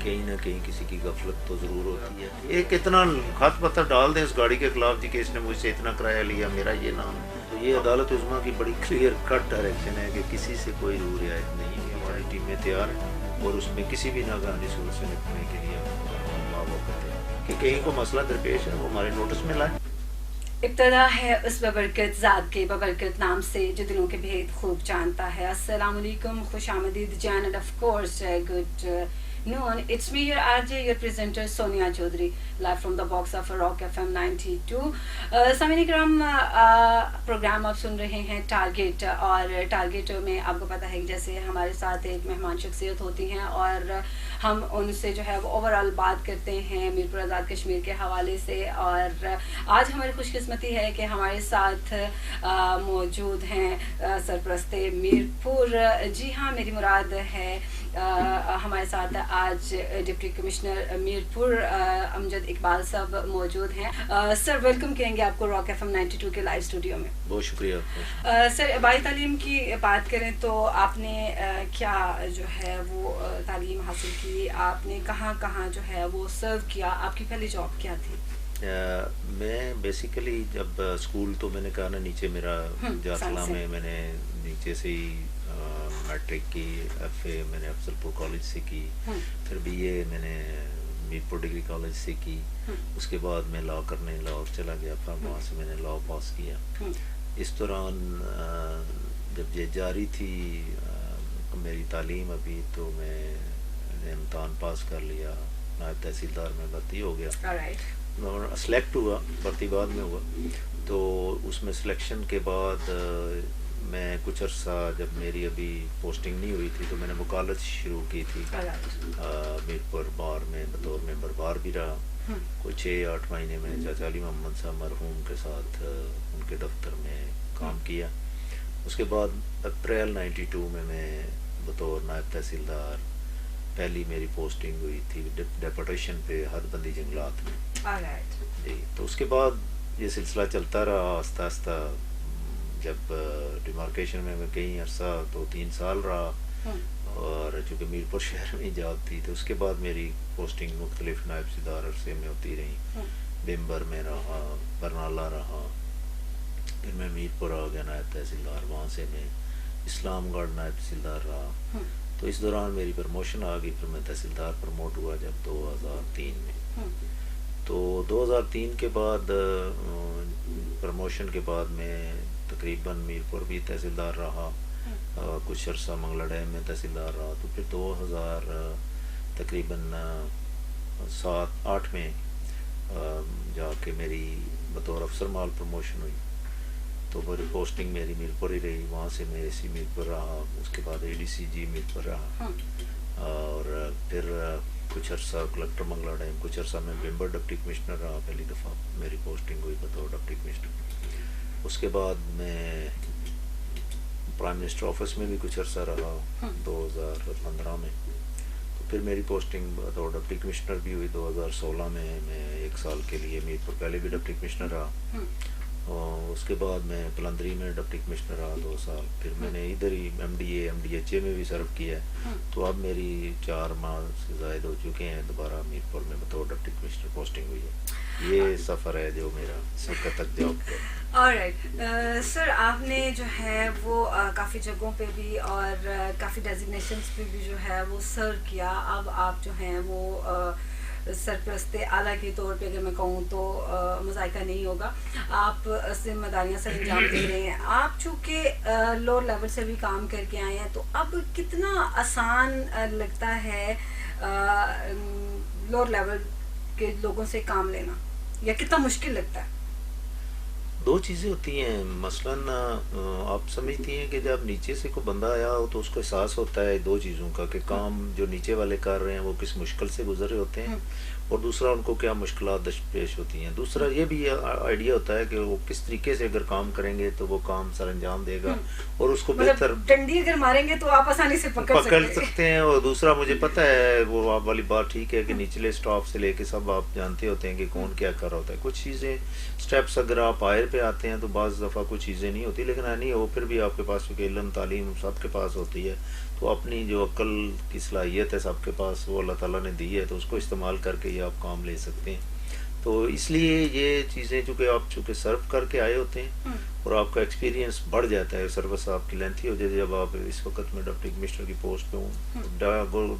कहीं ना कहीं किसी की गफलत तो ज़रूर होती है। एक इतना खत पत्र डाल दें उस गाड़ी के खिलाफ जी कि इसने मुझसे इतना किराया लिया, मेरा ये नाम है, तो ये अदालत उज़्मा की बड़ी क्लियर कट डायरेक्शन है कि किसी से कोई रू रियायत नहीं है। हमारी टीमें तैयार हैं और उसमें किसी भी नाकानी सूरत से निपटने के लिए हम मावो करते हैं कि कहीं को मसला दरपेश है वो हमारे नोटिस में लाए। इब्तदा है उस बबरकत ज़ात के बबरकत नाम से जो दिलों के भेद खूब जानता है। अस्सलाम वालेकुम, खुश आमदीद जान end of course good noon. It's me, your RJ, your presenter Sonia Chaudhary, live from the box of Rock FM 92. सामीन इकराम, प्रोग्राम आप सुन रहे हैं टारगेट, और टारगेट में आपको पता है कि जैसे हमारे साथ एक मेहमान शख्सियत होती हैं और हम उनसे जो है वो ओवरऑल बात करते हैं मीरपुर आज़ाद कश्मीर के हवाले से। और आज हमारी खुशकिस्मती है कि हमारे साथ मौजूद हैं सरपरस्ते मीरपुर। जी हाँ, मेरी मुराद है हमारे साथ आज डिप्टी कमिश्नर मीरपुर अमजद इकबाल साहब मौजूद हैं। सर, वेलकम कहेंगे आपको रॉक FM 92 के लाइव स्टूडियो में। बहुत शुक्रिया। सर, बाई तालीम की बात करें तो आपने क्या जो है वो तालीम हासिल की, आपने कहाँ कहाँ जो है वो सर्व किया, आपकी पहली जॉब क्या थी? मैं बेसिकली जब स्कूल तो मैंने कहा ना नीचे मेरा जासला में मैंने नीचे से ही मैट्रिक की, FA मैंने अफजलपुर कॉलेज से की, फिर BA मैंने मीरपुर डिग्री कॉलेज से की। उसके बाद मैं लॉ करने लाहौर चला गया, फिर वहाँ से मैंने लॉ पास किया। इस दौरान जब ये जारी थी मेरी तालीम अभी, तो मैंने इम्तहान पास कर लिया, नायब तहसीलदार में भर्ती हो गया। सेलेक्ट हुआ, भर्ती बाद में हुआ। तो उसमें सिलेक्शन के बाद मैं कुछ अर्सा, जब मेरी अभी पोस्टिंग नहीं हुई थी, तो मैंने वकालत शुरू की थी मीरपुर बार में, बतौर मेंबर बार भी रहा। कोई 6-8 महीने में चाचा अली मोहम्मद साहब मरहूम के साथ उनके दफ्तर में काम किया। उसके बाद अप्रैल 92 में मैं बतौर नायब तहसीलदार पहली मेरी पोस्टिंग हुई थी डेपुटेशन पे हदबंदी जंगलात में। जी, तो उसके बाद ये सिलसिला चलता रहा आस्ता आस्ता। जब डिमार्केशन में मैं कई अर्सा 2-3 साल रहा, और चूँकि मीरपुर शहर में जॉब थी, तो उसके बाद मेरी पोस्टिंग मुख्तलिफ नायब तहसीलदार अरसे में होती रही। बेम्बर में रहा, बरनाला रहा, फिर मैं मीरपुर आ गया नायब तहसीलदार, वहाँ से मैं इस्लामगढ़ नायब तहसीलदार रहा। तो इस दौरान मेरी प्रमोशन आ गई, फिर मैं तहसीलदार प्रमोट हुआ जब 2003 में। तो 2003 के बाद प्रमोशन के बाद मैं तकरीबन मीरपुर भी तहसीलदार रहा, कुछ अर्सा मंगला डैम में तहसीलदार रहा। तो फिर 2000 तकरीबन 7-8 में जाके मेरी बतौर अफसर माल प्रमोशन हुई। तो मेरी पोस्टिंग मेरी मीरपुर ही रही, वहाँ से मैं AC मीरपुर रहा, उसके बाद ADCG मीरपुर रहा, और फिर कुछ अर्सा कलेक्टर मंगला डैम, कुछ अर्सा मैं बेम्बर डिप्टी कमिश्नर रहा। पहली दफ़ा मेरी पोस्टिंग हुई बतौर डिप्टी कमिश्नर। उसके बाद मैं प्राइम मिनिस्टर ऑफिस में भी कुछ अर्सा रहा 2015 में। तो फिर मेरी पोस्टिंग बतौर डिप्टी कमिश्नर भी हुई 2016 में। मैं 1 साल के लिए मीरपुर पहले भी डिप्टी कमिश्नर रहा, और उसके बाद मैं कलंदरी में डिप्टी कमिश्नर रहा 2 साल। फिर मैंने इधर ही MDA MDHA में भी सर्व किया है। तो अब मेरी 4 माह से ज़ायद हो चुके हैं, दोबारा मीरपुर में बतौर डिप्टी कमिश्नर पोस्टिंग हुई है। ये सफ़र है जो मेरा इस वक्त तक जॉब का। ऑलराइट सर, आपने जो है वो काफ़ी जगहों पे भी और काफ़ी डेजिग्नेशंस पे भी जो है वो सर्व किया। अब आप जो हैं वो सरपरस्ते आला के तौर पे अगर मैं कहूँ तो मज़ाइका नहीं होगा, आप जिम्मेदारियाँ सर अंजाम दे रहे हैं। आप चूँकि लोअर लेवल से भी काम करके आए हैं, तो अब कितना आसान लगता है लोअर लेवल के लोगों से काम लेना, या कितना मुश्किल लगता है? 2 चीज़ें होती हैं। मसलन आप समझती हैं कि जब नीचे से कोई बंदा आया हो तो उसको एहसास होता है 2 चीज़ों का, कि काम जो नीचे वाले कर रहे हैं वो किस मुश्किल से गुजर रहे होते हैं, और दूसरा उनको क्या मुश्किलात पेश होती हैं। दूसरा ये भी आइडिया होता है कि वो किस तरीके से अगर काम करेंगे तो वो काम सर अंजाम देगा, और उसको बेहतर डंडी अगर मारेंगे तो आप आसानी से पकड़ सकते हैं। और दूसरा मुझे पता है, वो आप वाली बात ठीक है कि निचले स्टाफ से लेके सब आप जानते होते हैं कि कौन क्या कर रहा होता है। कुछ चीज़ें स्टेप्स अगर आप हायर पे आते हैं तो बाज़ दफ़ा कुछ चीज़ें नहीं होती, लेकिन नहीं हो फिर भी आपके पास चूँकि इल्म तालीम सबके पास होती है, तो अपनी जो अक्ल की सलाहियत है सबके पास वो अल्लाह ताला ने दी है, तो उसको इस्तेमाल करके ये आप काम ले सकते हैं। तो इसलिए ये चीज़ें चूँकि सर्व करके आए होते हैं और आपका एक्सपीरियंस बढ़ जाता है, सर्विस आपकी लेंथी हो जाती है। जब आप इस वक्त में डिप्टी कमिश्नर की पोस्ट पे हूँ,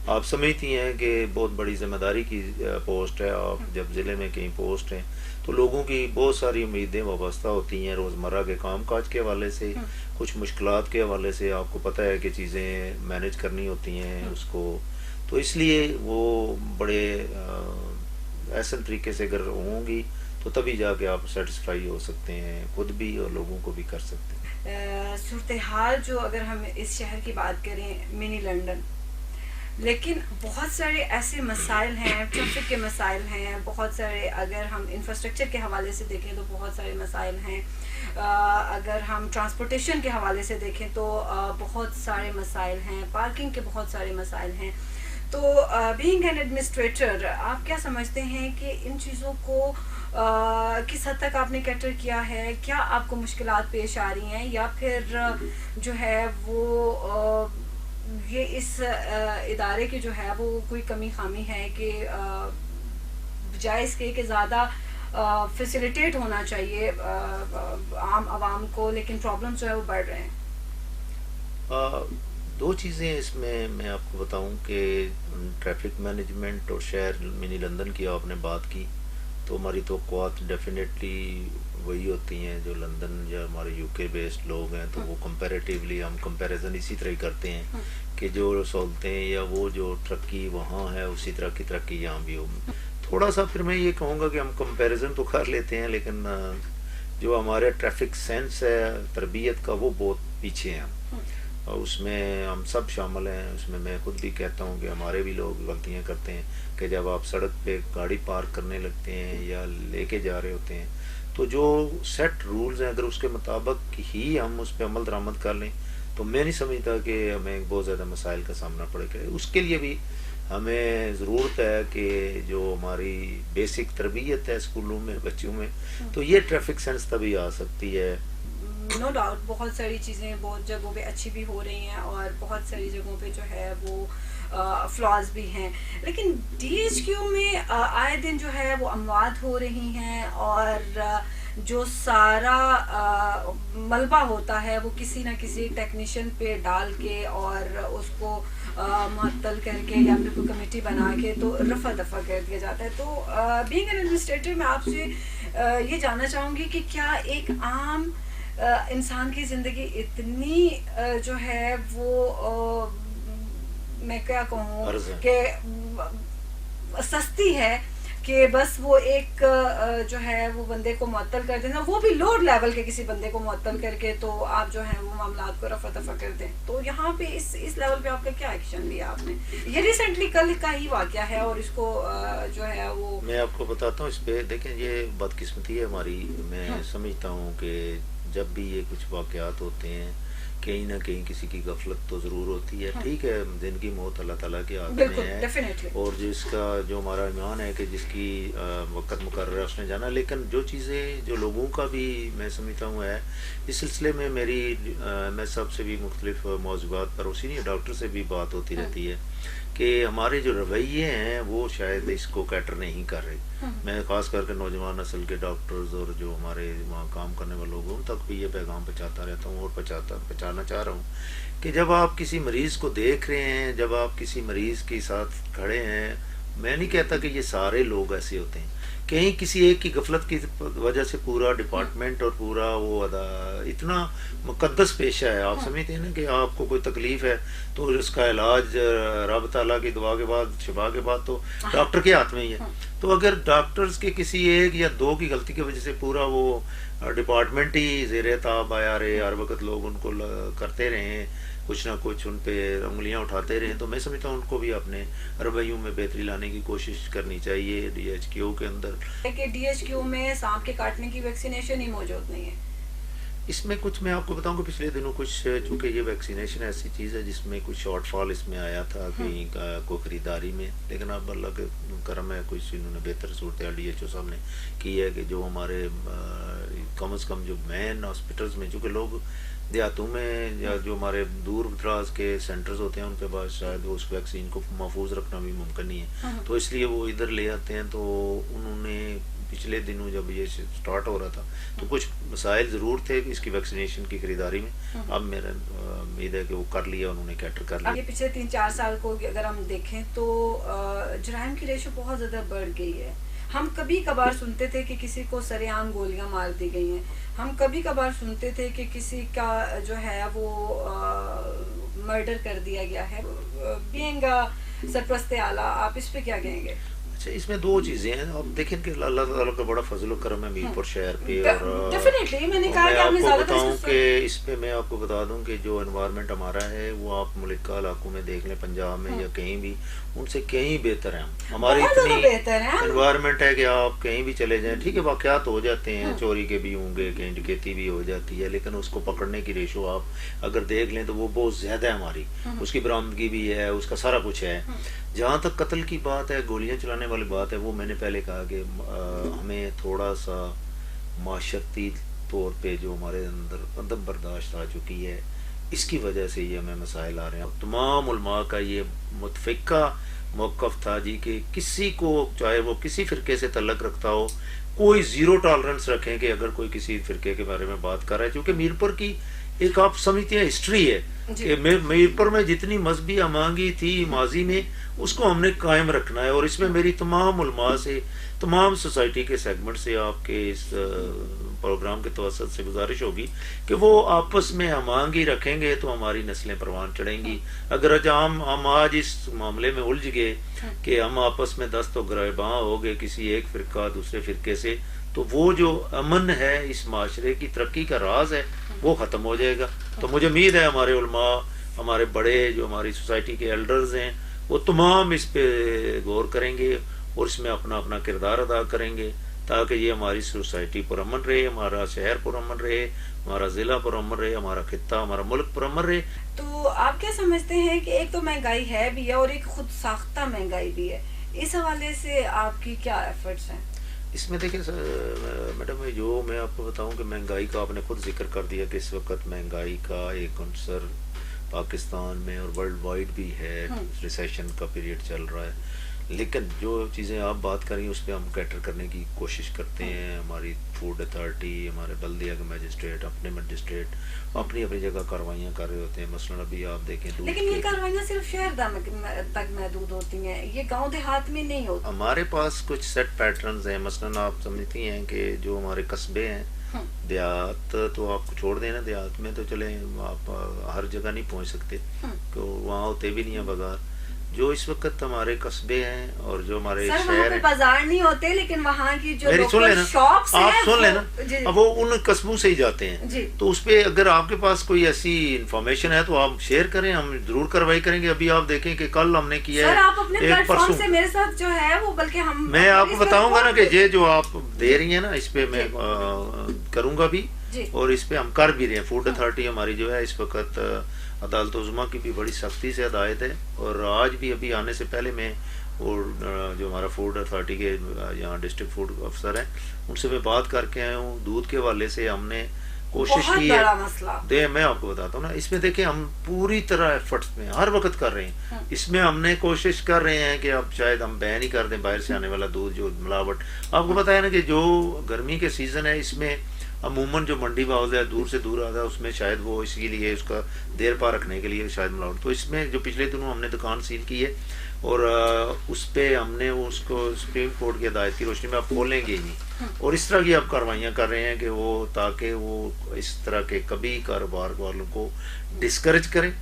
आप समझती हैं कि बहुत बड़ी जिम्मेदारी की पोस्ट है। आप जब ज़िले में कहीं पोस्ट हैं तो लोगों की बहुत सारी उम्मीदें वाबस्ता होती हैं रोज़मर्रा के काम काज के हवाले से, कुछ मुश्किलात के हवाले से। आपको पता है कि चीज़ें मैनेज करनी होती हैं उसको, तो इसलिए वो बड़े ऐसे तरीके से अगर होंगी तो तभी जाके आप सेटिस्फाई हो सकते हैं, खुद भी और लोगों को भी कर सकते हैं। सूरत हाल जो अगर हम इस शहर की बात करें, मिनी लंदन, लेकिन बहुत सारे ऐसे मसाइल हैं, ट्रैफिक के मसाइल हैं, बहुत सारे अगर हम इंफ्रास्ट्रक्चर के हवाले से देखें तो बहुत सारे मसाइल हैं, अगर हम ट्रांसपोर्टेशन के हवाले से देखें तो बहुत सारे मसाइल हैं, पार्किंग के बहुत सारे मसाइल हैं। तो बीइंग एन एडमिनिस्ट्रेटर आप क्या समझते हैं कि इन चीज़ों को किस हद तक आपने कैटर किया है? क्या आपको मुश्किलात पेश आ रही हैं, या फिर जो है वो ये इस इदारे की जो है वो कोई कमी खामी है कि बजाय इसके कि ज़्यादा फैसिलिटेट होना चाहिए आम आवाम को, लेकिन प्रॉब्लम्स जो है वो बढ़ रहे हैं? दो चीज़ें इसमें मैं आपको बताऊं कि ट्रैफिक मैनेजमेंट और शहर मिनी लंदन की आपने बात की, तो हमारी तवक्कुआत डेफिनेटली वही होती हैं जो लंदन या हमारे यूके बेस्ड लोग हैं, तो वो कंपैरेटिवली हम कंपैरिजन इसी तरह ही करते हैं कि जो सहूलतें या वो जो तरक्की वहाँ है उसी तरह की तरक्की यहाँ भी हो। थोड़ा सा फिर मैं ये कहूँगा कि हम कंपैरिजन तो कर लेते हैं, लेकिन जो हमारे ट्रैफिक सेंस है, तरबियत का, वो बहुत पीछे हैं हम, और उसमें हम सब शामिल हैं। उसमें मैं खुद भी कहता हूँ कि हमारे भी लोग गलतियाँ करते हैं कि जब आप सड़क पे गाड़ी पार्क करने लगते हैं या लेके जा रहे होते हैं, तो जो सेट रूल्स हैं अगर उसके मुताबिक ही हम उस पर अमल दरामद कर लें तो मैं नहीं समझता कि हमें बहुत ज़्यादा मसाइल का सामना पड़ेगा। उसके लिए भी हमें ज़रूरत है कि जो हमारी बेसिक तरबियत है स्कूलों में बच्चों में, तो ये ट्रैफिक सेंस तभी आ सकती है। नो डाउट बहुत सारी चीज़ें बहुत जगहों पे अच्छी भी हो रही हैं और बहुत सारी जगहों पे जो है वो फ्लॉज भी हैं, लेकिन DHQ में आए दिन जो है वो अमवात हो रही हैं और जो सारा मलबा होता है वो किसी ना किसी टेक्नीशियन पे डाल के और उसको मुअत्तल करके या फिर कोई कमेटी बना के तो रफा दफा कर दिया जाता है। तो बीइंग एन एडमिनिस्ट्रेटर मैं आपसे ये जानना चाहूँगी कि क्या एक आम इंसान की ज़िंदगी इतनी जो है वो मैं क्या कहूँ कि सस्ती है कि बस वो एक जो है वो बंदे को मुअत्तल कर देना, वो भी लोड लेवल के किसी बंदे को मुअत्तल करके तो आप जो है वो मामलात को रफा दफा कर दें। तो यहाँ पे इस लेवल पे आपका क्या एक्शन लिया आपने? ये रिसेंटली कल का ही वाकया है और इसको जो है वो मैं आपको बताता हूँ। इस पे देखें, ये बदकिस्मती है हमारी। मैं समझता हूँ कि जब भी ये कुछ वाकयात होते हैं कहीं ना कहीं किसी की गफलत तो ज़रूर होती है। ठीक है, ज़िंदगी मौत अल्लाह ताला के हाथ में है और जिसका जो हमारा ईमान है कि जिसकी वक़्त मुकर्रर है उसने जाना, लेकिन जो चीज़ें जो लोगों का भी मैं समझता हूँ है, इस सिलसिले में मेरी मैं सबसे भी मुख्तलिफ मौज़ूआत पर सीनियर डॉक्टर से भी बात होती रहती है कि हमारे जो रवैये हैं वो शायद इसको कैटर नहीं कर रहे। मैं ख़ास करके नौजवान नस्ल के डॉक्टर्स और जो हमारे वहाँ काम करने वाले लोगों तक भी ये पैगाम पहुँचाता रहता हूँ और पहुँचाना चाह रहा हूँ कि जब आप किसी मरीज़ को देख रहे हैं, जब आप किसी मरीज़ के साथ खड़े हैं, मैं नहीं कहता कि ये सारे लोग ऐसे होते हैं, कहीं किसी एक की गफलत की वजह से पूरा डिपार्टमेंट और पूरा वो इतना मुकद्दस पेशा है। आप समझते हैं ना कि आपको कोई तकलीफ है तो उसका इलाज रब ताला की दुआ के बाद, शिफा के बाद तो डॉक्टर के हाथ में ही है। तो अगर डॉक्टर्स के किसी एक या दो की गलती की वजह से पूरा वो डिपार्टमेंट ही ज़ेरे ताब आया रहे, हर वक्त लोग उनको करते रहे, कुछ ना कुछ उन पे उंगलियां उठाते रहे, तो मैं समझता हूँ उनको भी अपने रवैयों में बेहतरी लाने की कोशिश करनी चाहिए। DHQ के अंदर कि DHQ में सांप के काटने की वैक्सीनेशन ही मौजूद नहीं है। इसमें कुछ मैं आपको बताऊं कि पिछले दिनों कुछ, चूँकि ये वैक्सीनेशन ऐसी चीज़ है जिसमें कुछ शॉर्टफॉल इसमें आया था कहीं को ख़रीदारी में, लेकिन अब अल्लाह के करम है कुछ इन्होंने बेहतर सूरत DHO साहब ने की है कि जो हमारे कम से कम जो मेन हॉस्पिटल्स में, चूँकि लोग देहातों में या जो हमारे दूर दराज के सेंटर्स होते हैं उनके पास शायद उस वैक्सीन को महफूज रखना भी मुमकिन नहीं है, तो इसलिए वो इधर ले आते हैं। तो उन्होंने पिछले दिनों जब ये स्टार्ट हो रहा था तो कुछ मसाइल ज़रूर थे इसकी वैक्सीनेशन की खरीदारी में। अब मेरा उम्मीद है कि वो कर लिया, उन्होंने कैटर कर लिया। ये पिछले 3-4 साल को अगर हम देखें तो जराइम की रेशो बहुत ज़्यादा बढ़ गई है। हम कभी कभार सुनते थे कि किसी को सरेआम गोलियां मार दी गई हैं, हम कभी कभार सुनते थे कि किसी का जो है वो मर्डर कर दिया गया है। बीइंग सरपरस्ते आला, आप इस पे क्या कहेंगे? अच्छा, इसमें दो चीजें हैं। अब देखें कि अल्लाह ताला का बड़ा फजल करम है मीरपुर शहर पे, और डेफिनेटली मैंने कहा कि मैं आपको बताऊं कि इसमें मैं आपको बता दूं कि जो एनवायरनमेंट हमारा है वो आप मुल्का इलाकों में देख लें, पंजाब में या कहीं भी, उनसे कहीं बेहतर है। हमारी इतनी एनवायरनमेंट है कि आप कहीं भी चले जाएं, ठीक है वाकयात हो जाते हैं, चोरी के भी होंगे, कहीं डकैती भी हो जाती है, लेकिन उसको पकड़ने की रेशो आप अगर देख लें तो वो बहुत ज्यादा है हमारी, उसकी बरामदगी भी है, उसका सारा कुछ है। जहाँ तक कत्ल की बात है, गोलियां चलाने वाली बात है, वो मैंने पहले कहा कि हमें थोड़ा सा माशरती तौर पे जो हमारे अंदर अदब बर्दाश्त आ चुकी है, इसकी वजह से ये हमें मसाइल आ रहे हैं। तमाम उलमा का ये मुतफ़िका मौक़िफ़ था जी कि किसी को, चाहे वो किसी फ़िरके से तल्लक रखता हो, कोई ज़ीरो टॉलरेंस रखें कि अगर कोई किसी फ़िरके के बारे में बात कर रहा है। क्योंकि मीरपुर की एक आप समझते हैं हिस्ट्री है कि मीरपुर में जितनी मजहबी अमांगी थी माजी में, उसको हमने कायम रखना है। और इसमें मेरी तमाम उलमा से, तमाम सोसाइटी के सेगमेंट से आपके इस प्रोग्राम के तवसत से गुजारिश होगी कि वो आपस में अमांगी रखेंगे तो हमारी नस्लें परवान चढ़ेंगी। अगर हम आज इस मामले में उलझ गए कि हम आपस में दस्त और गिरबां हो गए किसी एक फ़िरका दूसरे फ़िरके से, तो वो जो अमन है इस माशरे की तरक्की का राज है वो ख़त्म हो जाएगा। तो मुझे उम्मीद है हमारे उलमा, हमारे बड़े जो हमारी सोसाइटी के एल्डर्स हैं, वो तमाम इस पे गौर करेंगे और इसमें अपना अपना किरदार अदा करेंगे ताकि ये हमारी सोसाइटी पुरअमन रहे, हमारा शहर पुरअमन रहे, हमारा ज़िला पुरअमन रहे, हमारा खित्ता, हमारा मुल्क पुरअमन रहे। तो आप क्या समझते हैं कि एक तो महंगाई है भी है और एक खुद साख्ता महंगाई भी है, इस हवाले से आपकी क्या एफर्ट्स हैं? इसमें देखिए मैडम, जो मैं आपको बताऊं कि महंगाई का आपने खुद जिक्र कर दिया कि इस वक्त महंगाई का एक अंसर पाकिस्तान में और वर्ल्ड वाइड भी है, रिसेशन का पीरियड चल रहा है, लेकिन जो चीज़ें आप बात करें उस पर हम कैटर करने की कोशिश करते हैं। हमारी फूड अथॉरिटी, हमारे बल्दिया के मजिस्ट्रेट, अपने मजिस्ट्रेट अपनी अपनी जगह कार्रवाइयाँ कर रहे होते हैं। मसलन अभी आप देखें, लेकिन ये कार्रवाइयाँ सिर्फ शहर तक महदूद होती हैं, ये गांव देहात में नहीं होती। हमारे पास कुछ सेट पैटर्न्स हैं। मसलन आप समझती हैं कि जो हमारे कस्बे हैं, देहात तो आपको छोड़ देना, देहात में तो चले आप हर जगह नहीं पहुंच सकते, तो वहाँ होते भी नहीं है बाजार। जो इस वक्त हमारे कस्बे हैं और जो हमारे शहर हैं, बाजार नहीं होते, लेकिन वहाँ की जो मेरी सुन लेना, शॉप्स हैं, आप सुन लेना, अब वो उन कस्बों से ही जाते हैं। तो उस पे अगर आपके पास कोई ऐसी इंफॉर्मेशन है तो आप शेयर करें, हम जरूर कार्रवाई करेंगे। अभी आप देखें कि कल हमने किया है, आप अपने प्लेटफॉर्म से मेरे साथ जो है वो, बल्कि हम, मैं आपको बताऊंगा ना कि ये जो आप दे रही है ना, इस पे मैं करूंगा भी और इस पे हम कर भी रहे हैं। फूड अथॉरिटी हमारी जो है इस वक्त अदालत उज़्मा की भी बड़ी सख्ती से हदायत है, और आज भी अभी आने से पहले मैं और जो हमारा फूड अथॉरिटी के यहाँ डिस्ट्रिक्ट फूड अफसर हैं उनसे मैं बात करके आया हूँ। दूध के हवाले से हमने कोशिश की है, मैं आपको बताता हूँ ना, इसमें देखिए हम पूरी तरह एफर्ट्स में हर वक्त कर रहे हैं। इसमें हमने कोशिश कर रहे हैं कि अब शायद हम बैन ही कर दें बाहर से आने वाला दूध, जो मिलावट। आपको पता है ना कि जो गर्मी के सीजन है इसमें अमूमन जो मंडी भाव है दूर से दूर आता है, उसमें शायद वो इसीलिए उसका देर पा रखने के लिए शायद मिलावट। तो इसमें जो पिछले दिनों हमने दुकान सील की है और उस पे हमने उसको सुप्रीम कोर्ट की हिदायत की रोशनी में आप खोलेंगे ही नहीं, और इस तरह की आप कार्रवाइयाँ कर रहे हैं कि वो, ताकि वो इस तरह के कभी कारोबार वालों को डिस्करेज करें।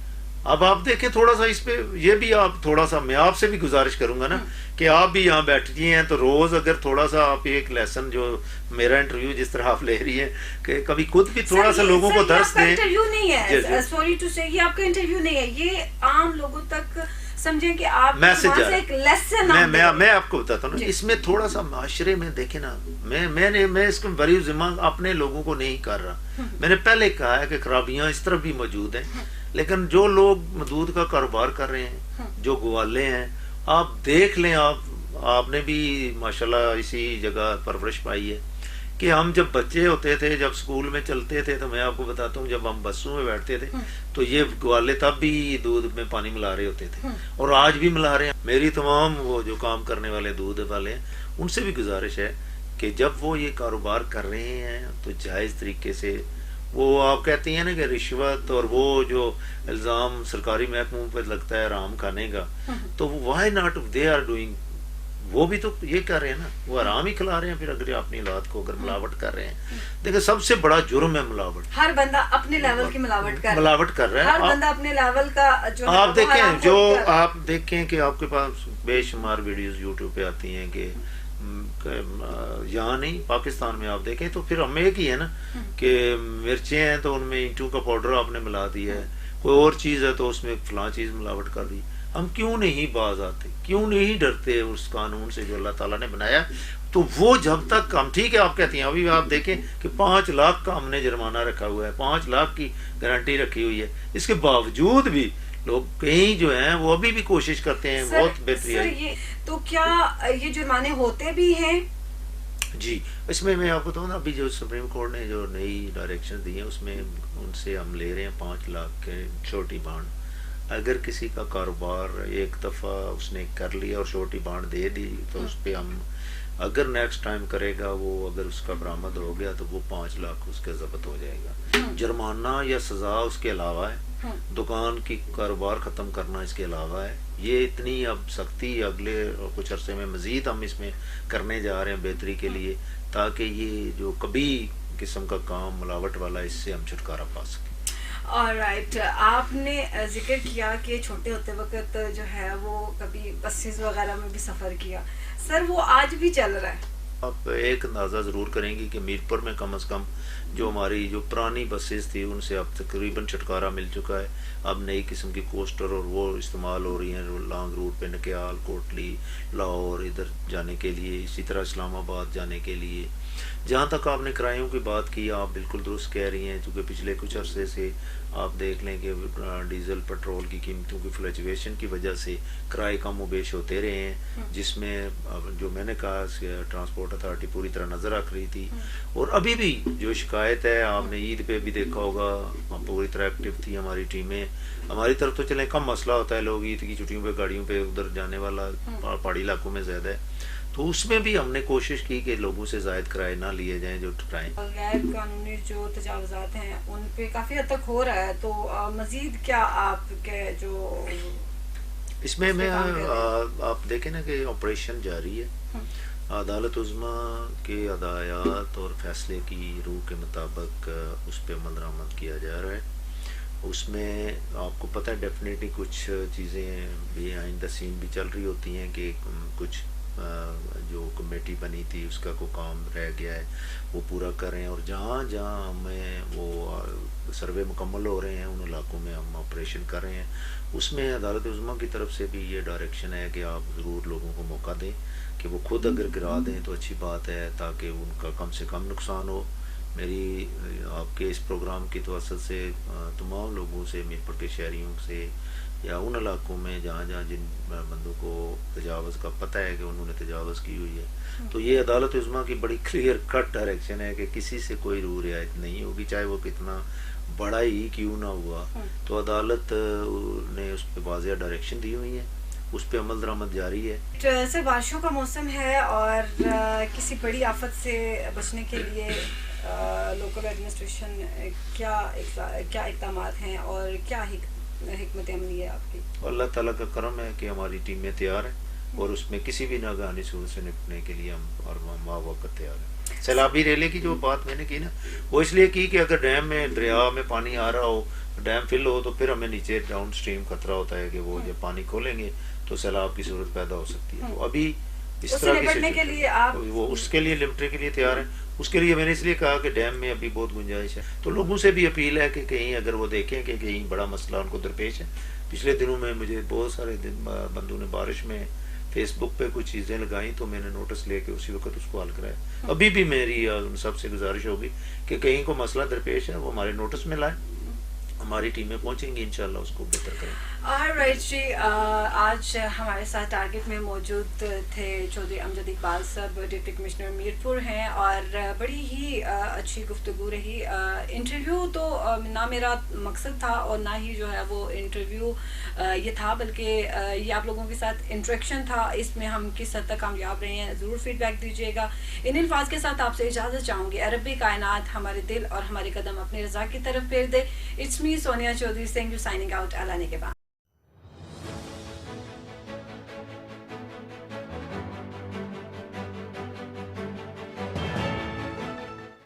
अब आप देखें थोड़ा सा इस पे, ये भी आप थोड़ा सा, मैं आपसे भी गुजारिश करूंगा ना कि आप भी यहाँ बैठती हैं तो रोज अगर थोड़ा सा आप एक लेसन, जो मेरा इंटरव्यू जिस तरह आप ले रही हैं, कि कभी खुद भी थोड़ा सा लोगों को दर्स दें। इंटरव्यू नहीं है, सॉरी टू से, ये आपका इंटरव्यू नहीं है, ये आम लोगों तक समझे कि आप मैसेज वहाँ से एक लेसन मैं आपको बताता हूँ, इसमें थोड़ा सा माशरे में देखे ना, मैं इसको बड़ी जिम्मा अपने लोगों को नहीं कर रहा। मैंने पहले कहा है कि खराबियां इस तरफ भी मौजूद हैं, लेकिन जो लोग दूध का कारोबार कर रहे हैं, जो ग्वाले हैं, आप देख लें, आपने भी माशाल्लाह इसी जगह परवरिश पाई है कि हम जब बच्चे होते थे, जब स्कूल में चलते थे, तो मैं आपको बताता हूँ, जब हम बसों में बैठते थे तो ये ग्वाले तब भी दूध में पानी मिला रहे होते थे और आज भी मिला रहे हैं। मेरी तमाम वो जो काम करने वाले दूध वाले हैं उनसे भी गुजारिश है कि जब वो ये कारोबार कर रहे हैं तो जायज़ तरीके से, वो आप कहती हैं ना कि रिश्वत और वो जो इल्ज़ाम सरकारी महकमों पर लगता है आराम खाने का, तो why not they are doing, वो भी तो ये कर रहे हैं ना, वो आराम ही खिला रहे हैं। फिर अगर अपनी औलाद को अगर मिलावट कर रहे हैं, देखिए सबसे बड़ा जुर्म है मिलावट। हर बंदा अपने लेवल की मिलावट कर रहा है, हर बंदा अपने लेवल का जो आप देखें, जो आप देखें कि आपके पास बेशुमार वीडियोस यूट्यूब पे आती हैं कि यहाँ नहीं पाकिस्तान में आप देखें तो फिर हमें एक ही है ना कि मिर्चें हैं तो उनमें ईंटों का पाउडर आपने मिला दिया है, कोई और चीज़ है तो उसमें फलां चीज़ मिलावट कर दी। हम क्यों नहीं बाज आते, क्यों नहीं डरते उस कानून से जो अल्लाह ताला ने बनाया? तो वो जब तक हम, ठीक है आप कहती हैं, अभी आप देखें कि 5 लाख का हमने जुर्माना रखा हुआ है, 5 लाख की गारंटी रखी हुई है, इसके बावजूद भी लोग कहीं जो हैं वो अभी भी कोशिश करते हैं। बहुत बेहतरीन। तो क्या ये जुर्माने होते भी हैं? जी, इसमें मैं आपको बताऊँ ना, अभी जो सुप्रीम कोर्ट ने जो नई डायरेक्शन दी है उसमें उनसे हम ले रहे हैं 5 लाख के छोटी बांड। अगर किसी का कारोबार एक दफ़ा उसने कर लिया और छोटी बांड दे दी तो उस पर हम, अगर नेक्स्ट टाइम करेगा वो, अगर उसका बरामद हो गया तो वो 5 लाख उसके जब्त हो जाएगा। जुर्माना या सज़ा उसके अलावा है, दुकान की कारोबार ख़त्म करना इसके अलावा है। ये इतनी अब सख्ती अगले कुछ अरसे में मज़ीद हम इसमें करने जा रहे हैं बेहतरी के लिए, ताकि ये जो कभी किस्म का काम मिलावट वाला, इससे हम छुटकारा पा सकें। ऑलराइट, आपने जिक्र किया कि छोटे होते वक्त जो है वो कभी बसेस वगैरह में भी सफ़र किया, सर वो आज भी चल रहा है? आप एक अंदाज़ा ज़रूर करेंगे कि मीरपुर में कम से कम जो हमारी जो पुरानी बसेस थी उनसे अब तकरीबन छुटकारा मिल चुका है। अब नई किस्म की कोस्टर और वो इस्तेमाल हो रही हैं लॉन्ग रूट पे, नकियाल, कोटली, लाहौर इधर जाने के लिए, इसी तरह इस्लामाबाद जाने के लिए। जहाँ तक आपने किरायों की बात की, आप बिल्कुल दुरुस्त कह रही हैं, क्योंकि पिछले कुछ अरसे से आप देख लें कि डीजल पेट्रोल की कीमतों की फ्लक्चुएशन की वजह से किराए कम व बेश होते रहे हैं, जिसमें जो मैंने कहा ट्रांसपोर्ट अथॉरिटी पूरी तरह नज़र रख रही थी। और अभी भी जो शिकायत है, आपने ईद पे भी देखा होगा, हम पूरी तरह एक्टिव थी हमारी टीमें। हमारी तरफ तो चलें कम मसला होता है, लोग ईद की छुट्टियों पे गाड़ियों पे उधर जाने वाला पहाड़ी इलाकों में ज़्यादा है, तो उसमें भी हमने कोशिश की कि लोगों से जायद किराए ना लिए जाएं जो ट्राएं। गैर कानूनी जो तजावुज़ात हैं उन पे काफ़ी हद तक हो रहा है, तो मज़ीद क्या आपके जो इसमें मैं आप देखें ना कि ऑपरेशन जारी है, अदालत उज़्मा के हदायत और फैसले की रूह के मुताबिक उस पर अमल दरामद किया जा रहा है। उसमें आपको पता है डेफिनेटली कुछ चीज़ें भी आइंदा सीन भी चल रही होती हैं कि कुछ जो कमेटी बनी थी उसका कोई काम रह गया है वो पूरा करें, और जहाँ जहाँ हमें वो सर्वे मुकम्मल हो रहे हैं उन इलाकों में हम ऑपरेशन कर रहे हैं। उसमें अदालत उज़्मा की तरफ से भी ये डायरेक्शन है कि आप ज़रूर लोगों को मौका दें कि वो खुद अगर गिरा दें तो अच्छी बात है, ताकि उनका कम से कम नुकसान हो। मेरी आपके इस प्रोग्राम की तवज्जो से तमाम लोगों से, मीरपुर के शहरियों से या उन इलाकों में जहाँ जहाँ जिन बंदों को तजावज़ का पता है कि उन्होंने तजावज़ की हुई है, तो ये अदालत उज़्मा की बड़ी क्लियर कट डायरेक्शन है कि किसी से कोई रू रियायत नहीं होगी, चाहे वो कितना बड़ा ही क्यों ना हुआ। तो अदालत ने उस पर वाज़ेह डायरेक्शन दी हुई है, उस पर अमल दरामद जारी है। सर बारिशों का मौसम है और किसी बड़ी आफत से बचने के लिए लोकल एडमिनिस्ट्रेशन क्या इक़दाम हैं और क्या हिकमत अमली है आपकी? अल्लाह ताला का करम है कि हमारी टीमें तैयार हैं और उसमें किसी भी नागहानी सूरत से निपटने के लिए हम और मावक़्त तैयार हैं। सैलाबी रेले की जो बात मैंने की ना, वो इसलिए की कि अगर डैम में दरिया में पानी आ रहा हो, डैम फिल हो, तो फिर हमें नीचे डाउन स्ट्रीम खतरा होता है कि वो जब पानी खोलेंगे तो सैलाब की सूरत पैदा हो सकती है। तो अभी इस उससे तरह की निपटने के लिए आप वो उसके लिए निपटने के लिए तैयार है। उसके लिए मैंने इसलिए कहा कि डैम में अभी बहुत गुंजाइश है, तो लोगों से भी अपील है कि कहीं अगर वो देखें कि कहीं बड़ा मसला उनको दरपेश है। पिछले दिनों में मुझे बहुत सारे बंधु ने बारिश में फेसबुक पे कुछ चीज़ें लगाई, तो मैंने नोटिस लेके उसी वक्त उसको हल कराया। अभी भी मेरी उन सबसे गुजारिश होगी कि कहीं को मसला दरपेश है वो हमारे नोटिस में लाए, हमारी टीमें पहुंचेंगी, इंशाल्लाह उसको बेहतर करेंगे। ऑलराइट जी, आज हमारे साथ टारगेट में मौजूद थे चौधरी अमजद इकबाल साहब, डिप्टी कमिश्नर मीरपुर हैं, और बड़ी ही अच्छी गुफ्तगू रही। इंटरव्यू तो ना मेरा मकसद था और ना ही जो है वो इंटरव्यू ये था, बल्कि ये आप लोगों के साथ इंटरेक्शन था। इसमें हम किस हद तक कामयाब रहे हैं ज़रूर फीडबैक दीजिएगा। इन अल्फाज के साथ आपसे इजाज़त चाहूँगी। रब्बे कायनात हमारे दिल और हमारे कदम अपने रज़ा की तरफ फेर दे। It's me Sonia Chaudhary Singh, signing out. Allah ने के बाद।